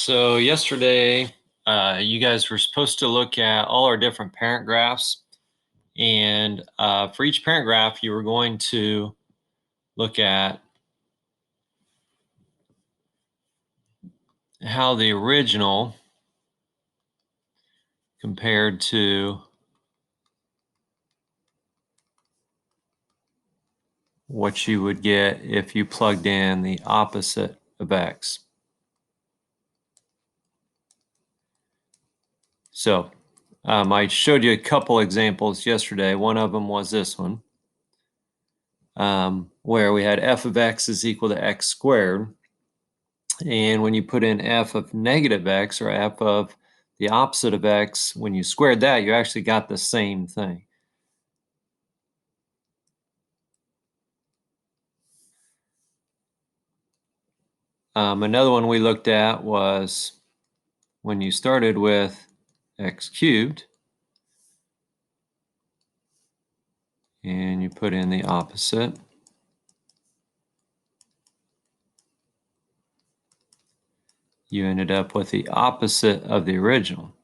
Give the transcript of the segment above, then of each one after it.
So yesterday, you guys were supposed to look at all our different parent graphs. And for each parent graph, you were going to look at how the original compared to what you would get if you plugged in the opposite of x. So I showed you a couple examples yesterday. One of them was this one, where we had f of x is equal to x squared. And when you put in f of negative x or f of the opposite of x, when you squared that, you actually got the same thing. Another one we looked at was when you started with x cubed and you put in the opposite. You ended up with the opposite of the original.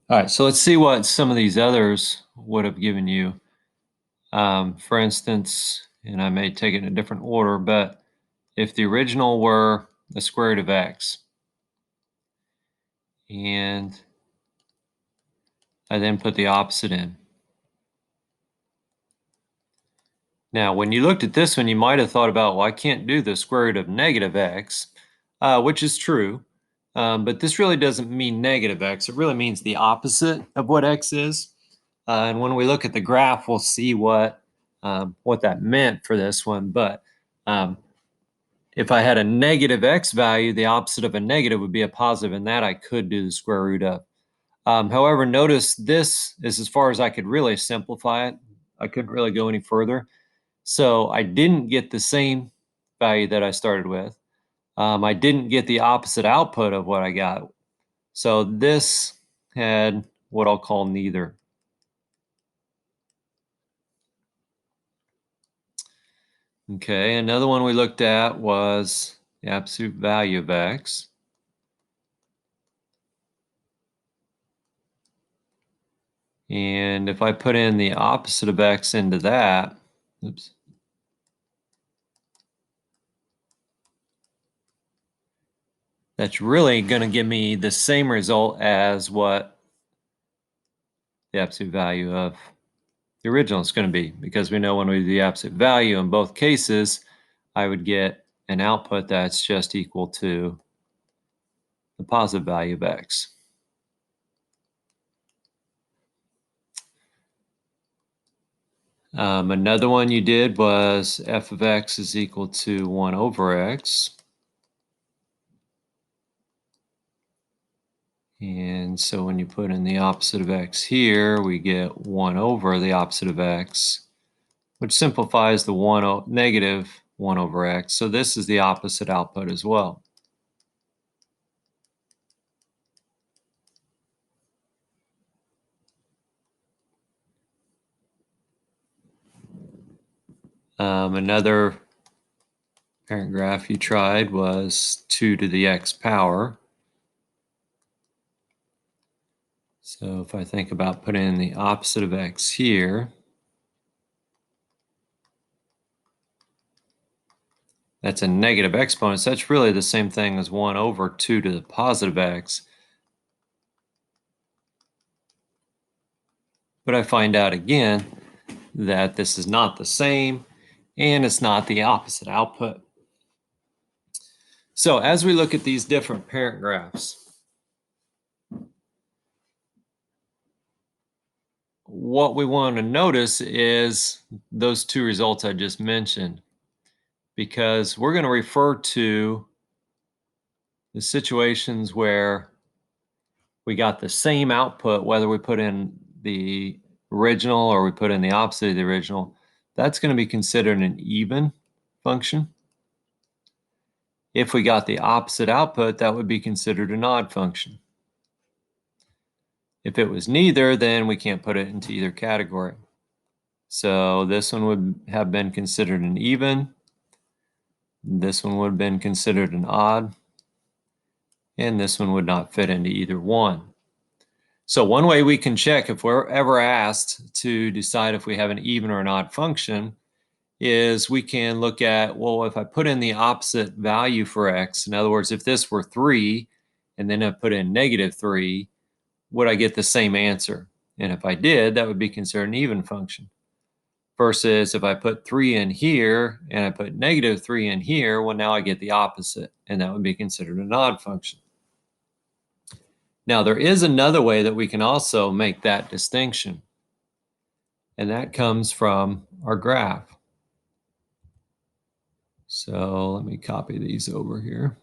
All right, so let's see what some of these others would have given you. For instance, and I may take it in a different order, but if the original were the square root of x, and I then put the opposite in. Now, when you looked at this one, you might have thought about, well, I can't do the square root of negative x, which is true. But this really doesn't mean negative x. It really means the opposite of what x is. And when we look at the graph, we'll see what that meant for this one. But if I had a negative x value, the opposite of a negative would be a positive, and that I could do the square root of. However, notice this is as far as I could really simplify it. I couldn't really go any further. So I didn't get the same value that I started with. I didn't get the opposite output of what I got. So this had what I'll call neither. Okay, another one we looked at was the absolute value of x. And if I put in the opposite of x into that, oops. That's really going to give me the same result as what the absolute value of the original is going to be, because we know when we do the absolute value in both cases, I would get an output that's just equal to the positive value of x. Another one you did was f of x is equal to 1 over x. And so when you put in the opposite of x here, we get 1 over the opposite of x, which simplifies the negative 1 over x. So this is the opposite output as well. Another parent graph you tried was 2 to the x power. So if I think about putting in the opposite of x here, that's a negative exponent. So that's really the same thing as 1 over 2 to the positive x. But I find out again that this is not the same, and it's not the opposite output. So as we look at these different parent graphs, what we want to notice is those two results I just mentioned, because we're going to refer to the situations where we got the same output, whether we put in the original or we put in the opposite of the original. That's going to be considered an even function. If we got the opposite output, that would be considered an odd function. If it was neither, then we can't put it into either category. So this one would have been considered an even. This one would have been considered an odd. And this one would not fit into either one. So one way we can check if we're ever asked to decide if we have an even or an odd function is we can look at, well, if I put in the opposite value for x, in other words, if this were 3 and then I put in -3, would I get the same answer? And if I did, that would be considered an even function. Versus if I put 3 in here and I put -3 in here, well, now I get the opposite, and that would be considered an odd function. Now, there is another way that we can also make that distinction, and that comes from our graph. So let me copy these over here.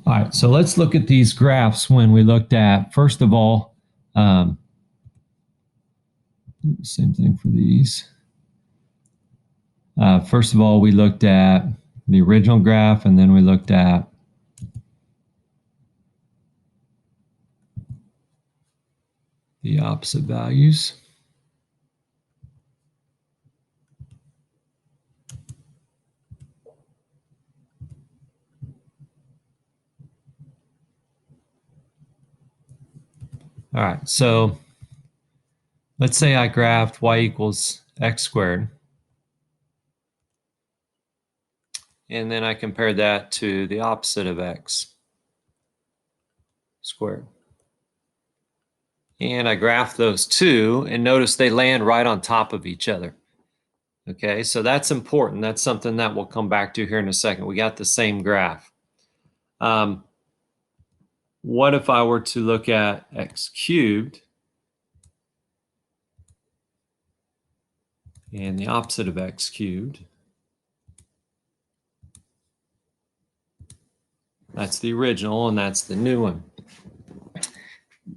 All right, so let's look at these graphs when we looked at, first of all, same thing for these. First of all, we looked at the original graph, and then we looked at the opposite values. All right, so let's say I graphed y equals x squared. And then I compared that to the opposite of x squared. And I graphed those two, and notice they land right on top of each other. Okay, so that's important. That's something that we'll come back to here in a second. We got the same graph. What if I were to look at x cubed and the opposite of x cubed? That's the original, and that's the new one.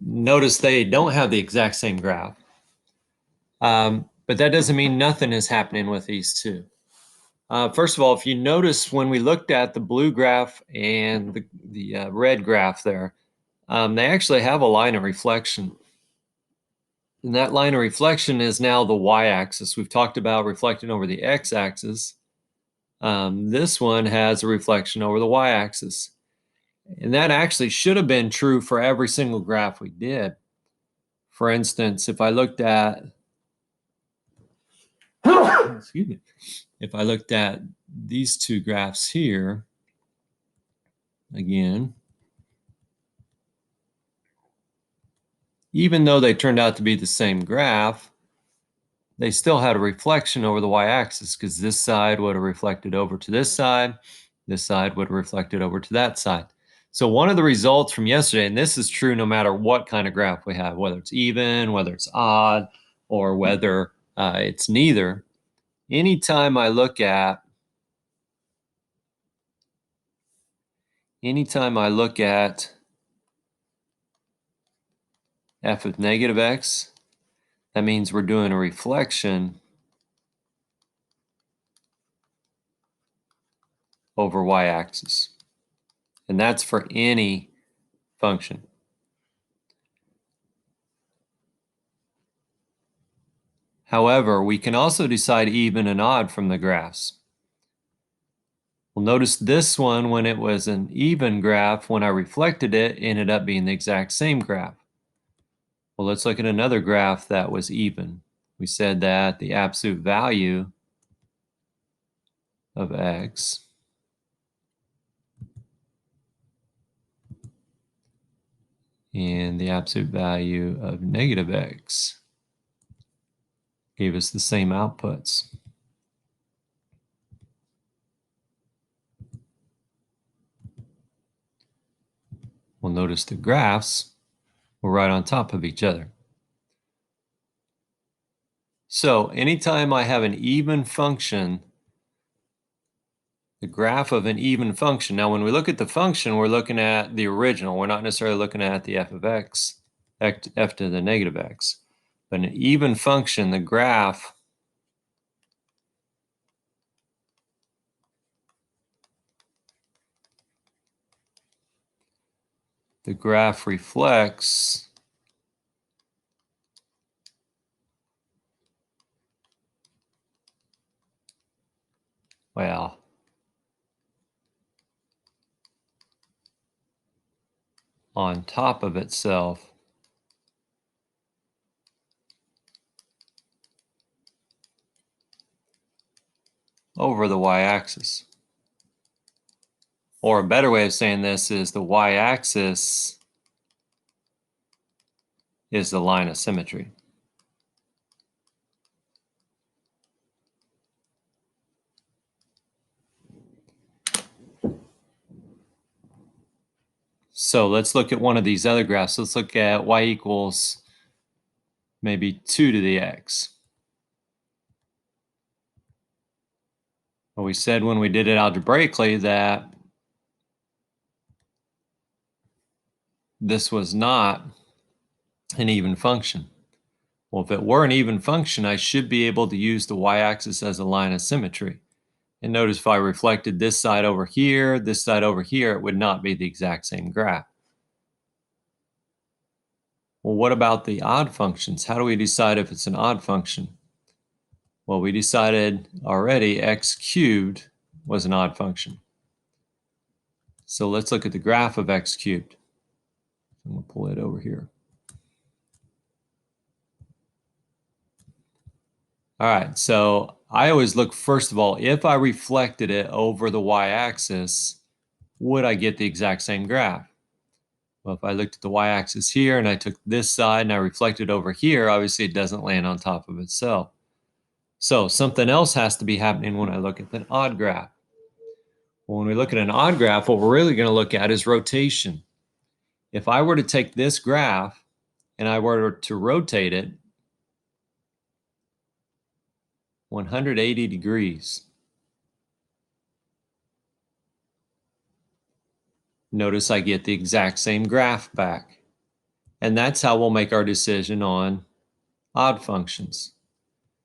Notice they don't have the exact same graph. But that doesn't mean nothing is happening with these two. First of all, if you notice when we looked at the blue graph and the red graph there, they actually have a line of reflection. And that line of reflection is now the y-axis. We've talked about reflecting over the x-axis. This one has a reflection over the y-axis. And that actually should have been true for every single graph we did. For instance, if I looked at, excuse me, if I looked at these two graphs here, again, even though they turned out to be the same graph, they still had a reflection over the y-axis because this side would have reflected over to this side would have reflected over to that side. So one of the results from yesterday, and this is true no matter what kind of graph we have, whether it's even, whether it's odd, or whether it's neither, anytime I look at f of negative x, that means we're doing a reflection over y-axis. And that's for any function. However, we can also decide even and odd from the graphs. Well, notice this one, when it was an even graph, when I reflected it, ended up being the exact same graph. Well, let's look at another graph that was even. We said that the absolute value of x and the absolute value of negative x gave us the same outputs. Well, notice the graphs were right on top of each other. So anytime I have an even function, the graph of an even function. Now, when we look at the function, we're looking at the original. We're not necessarily looking at the f of x. f to the negative x. But an even function, the graph reflects well, on top of itself over the y-axis. Or a better way of saying this is the y-axis is the line of symmetry. So let's look at one of these other graphs. Let's look at y equals maybe 2 to the x. Well, we said when we did it algebraically that this was not an even function. Well, if it were an even function, I should be able to use the y-axis as a line of symmetry. And notice if I reflected this side over here, it would not be the exact same graph. Well, what about the odd functions? How do we decide if it's an odd function? Well, we decided already x cubed was an odd function. So let's look at the graph of x cubed. I'm going to pull it over here. All right, so I always look, first of all, if I reflected it over the y-axis, would I get the exact same graph? Well, if I looked at the y-axis here and I took this side and I reflected over here, obviously it doesn't land on top of itself. So something else has to be happening when I look at an odd graph. Well, when we look at an odd graph, what we're really going to look at is rotation. If I were to take this graph and I were to rotate it 180 degrees, notice I get the exact same graph back. And that's how we'll make our decision on odd functions.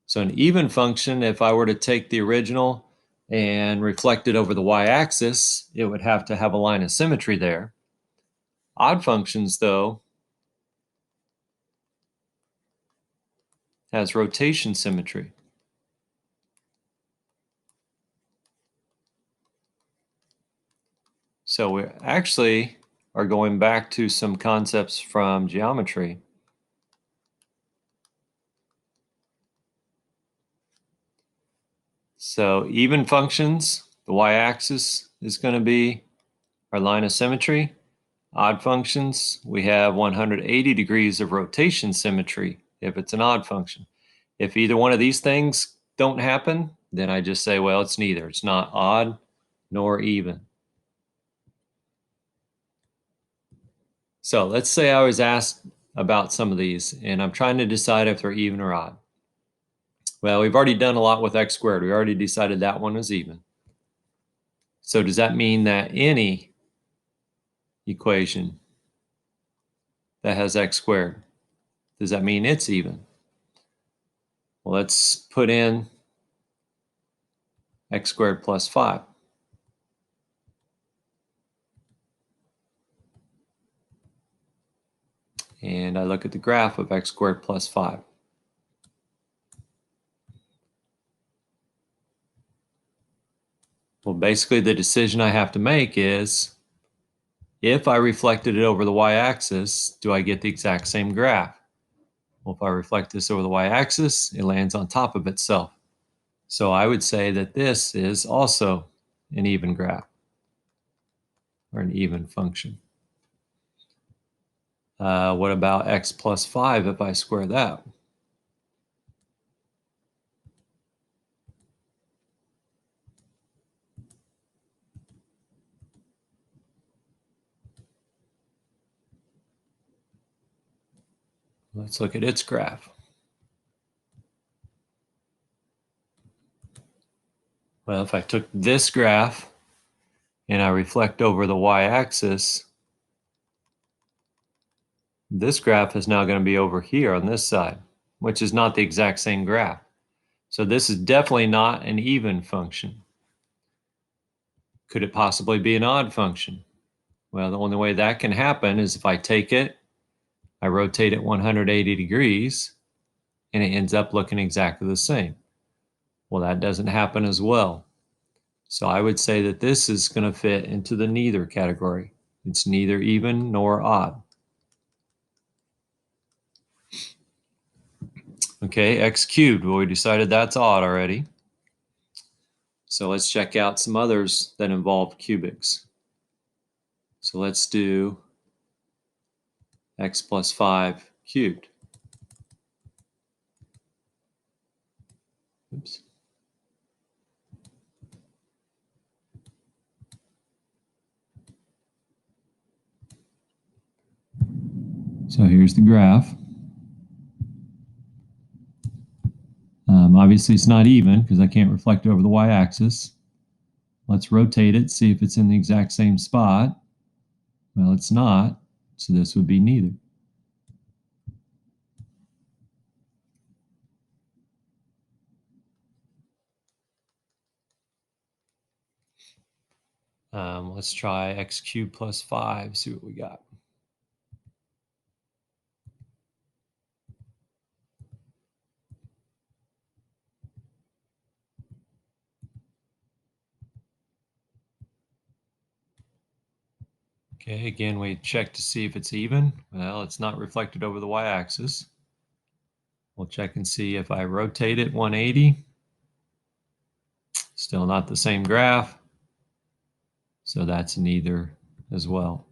So an even function, if I were to take the original and reflect it over the y-axis, it would have to have a line of symmetry there. Odd functions, though, has rotation symmetry. So we actually are going back to some concepts from geometry. So even functions, the y-axis is going to be our line of symmetry. Odd functions, we have 180 degrees of rotation symmetry if it's an odd function. If either one of these things don't happen, then I just say, well, it's neither. It's not odd nor even. So let's say I was asked about some of these and I'm trying to decide if they're even or odd. Well, we've already done a lot with x squared. We already decided that one was even. So does that mean that any equation that has x squared, does that mean it's even? Well, let's put in x squared plus 5. And I look at the graph of x squared plus 5. Well, basically the decision I have to make is, if I reflected it over the y-axis, do I get the exact same graph? Well, if I reflect this over the y-axis, it lands on top of itself. So I would say that this is also an even graph or an even function. What about x plus 5 if I square that? Let's look at its graph. Well, if I took this graph and I reflect over the y-axis, This graph is now going to be over here on this side, which is not the exact same graph. So this is definitely not an even function. Could it possibly be an odd function? Well, the only way that can happen is if I take it, I rotate it 180 degrees, and it ends up looking exactly the same. Well, that doesn't happen as well. So I would say that this is going to fit into the neither category. It's neither even nor odd. Okay, x cubed. Well, we decided that's odd already. So let's check out some others that involve cubics. So let's do x plus 5 cubed. Oops. So here's the graph. Obviously, it's not even because I can't reflect it over the y-axis. Let's rotate it, see if it's in the exact same spot. Well, it's not, so this would be neither. Let's try x cubed plus 5, see what we got. Okay, again, we check to see if it's even. Well, it's not reflected over the y-axis. We'll check and see if I rotate it 180. Still not the same graph. So that's neither as well.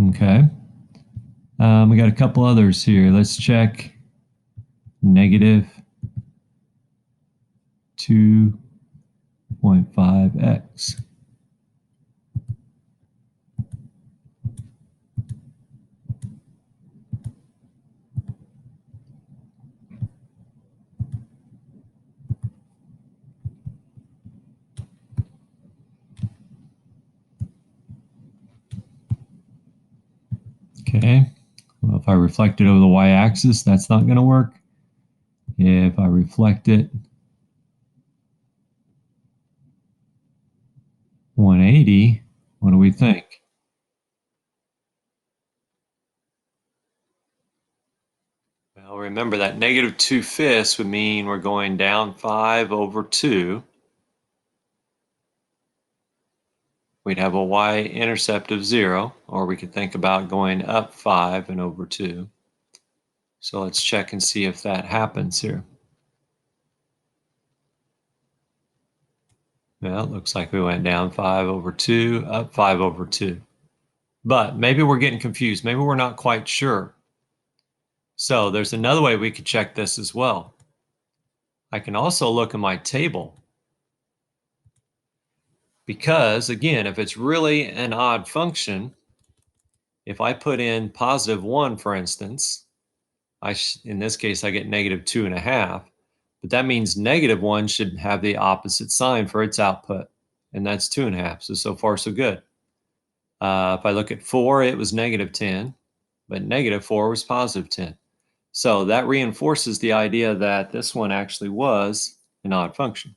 Okay. We got a couple others here. Let's check negative 2.5x. Okay. Well, if I reflect it over the y-axis, that's not going to work. If I reflect it 180, what do we think? Well, remember that negative 2/5 would mean we're going down 5 over 2. We'd have a y-intercept of 0, or we could think about going up 5 and over 2. So let's check and see if that happens here. Well, it looks like we went down 5 over 2, up 5 over 2. But maybe we're getting confused. Maybe we're not quite sure. So there's another way we could check this as well. I can also look in my table. Because, again, if it's really an odd function, if I put in positive 1, for instance, in this case, I get negative 2.5. But that means negative 1 should have the opposite sign for its output. And that's 2.5. So far, so good. If I look at 4, it was negative 10. But negative 4 was positive 10. So that reinforces the idea that this one actually was an odd function.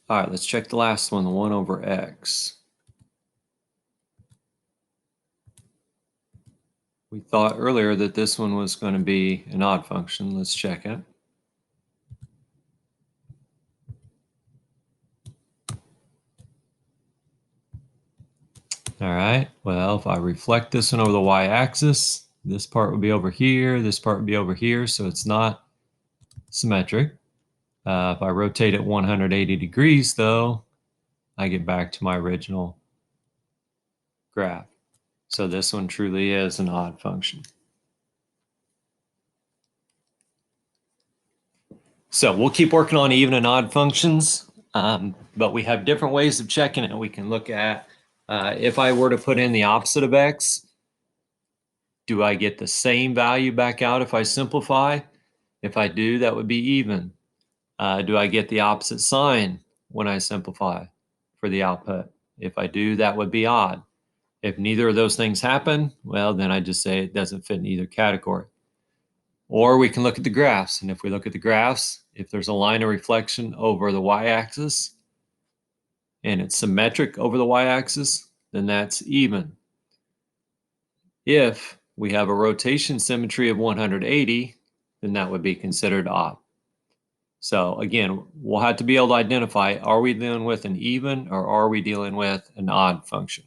All right, let's check the last one, the 1 over x. We thought earlier that this one was going to be an odd function. Let's check it. All right, well, if I reflect this one over the y-axis, this part would be over here, this part would be over here, so it's not symmetric. If I rotate it 180 degrees, though, I get back to my original graph. So this one truly is an odd function. So we'll keep working on even and odd functions, but we have different ways of checking it. We can look at if I were to put in the opposite of x, do I get the same value back out if I simplify? If I do, that would be even. Do I get the opposite sign when I simplify for the output? If I do, that would be odd. If neither of those things happen, well, then I just say it doesn't fit in either category. Or we can look at the graphs. And if we look at the graphs, if there's a line of reflection over the y-axis and it's symmetric over the y-axis, then that's even. If we have a rotation symmetry of 180, then that would be considered odd. So again, we'll have to be able to identify, are we dealing with an even or are we dealing with an odd function?